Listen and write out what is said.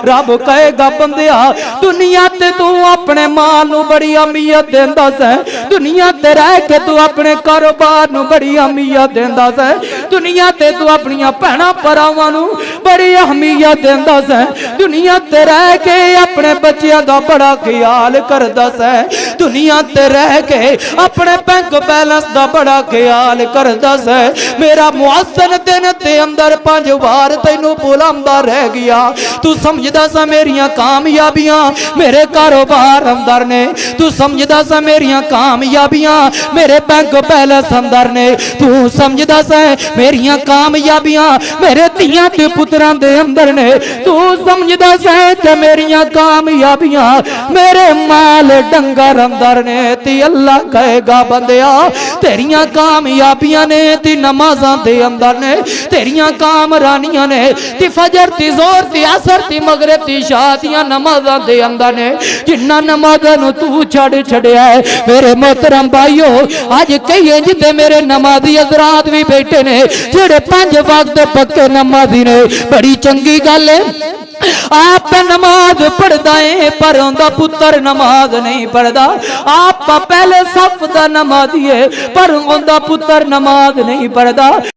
रब कहेगा बंदिया दुनिया ते तू अपने माल नू बड़ी अहमियत देंदा सै, दुनिया ते रह के तू अपने कारोबार नू बड़ी अहमियत देंदा सै, दुनिया ते तू अपनियां भैणां भरावां नू बड़ी अहमियत देंदा सै, दुनिया ते रह के अपने बच्चियां दा बड़ा ख्याल करदा सै, दुनिया ते रह के अपने बैंक बैलेंस दा बड़ा ख्याल करदा सै। मेरा मुअज्जिन दिन ते अंदर 5 बार तैनू बुलांदा रह गया, तू समझदा सा मेरियां कामयाबियां मेरे कारोबार अंदर ने, तू समझदा सा मेरियां कामयाबियां मेरे बैंक बैलेंस अंदर ने, तू समझदा सा मेरियां कामयाबियां मेरे धीयां ते पुत्रां दे अंदर ने, तू समझदा सा कि मेरियां कामयाबियां मेरे माल डंगर अंदर ने। ती अल्लाह कहेगा बंदिया तेरियां कामयाबियां ने ती नमाज़ां दे अंदर ने, तेरियां कामरानियां ने ती फजर ती जोर ती असर ती मगरिब ती इशा दियां नमाज़ां दे अंदर ने, जिन्ना नमाज़ां नू तू छड़ छड़िया है। मेरे मोहतरम भाईओ अज कई इंज ते मेरे नमाजी हज़रात भी बैठे ने जेड़े 5 वक्त पक्के नमाजी ने, बड़ी चंगी गल है आप नमाज पढ़दा है पर उनका पुत्र नमाज नहीं पढ़दा, आप पहले सफ दा नमाजी है पर उनका पुत्र नमाज नहीं पढ़दा।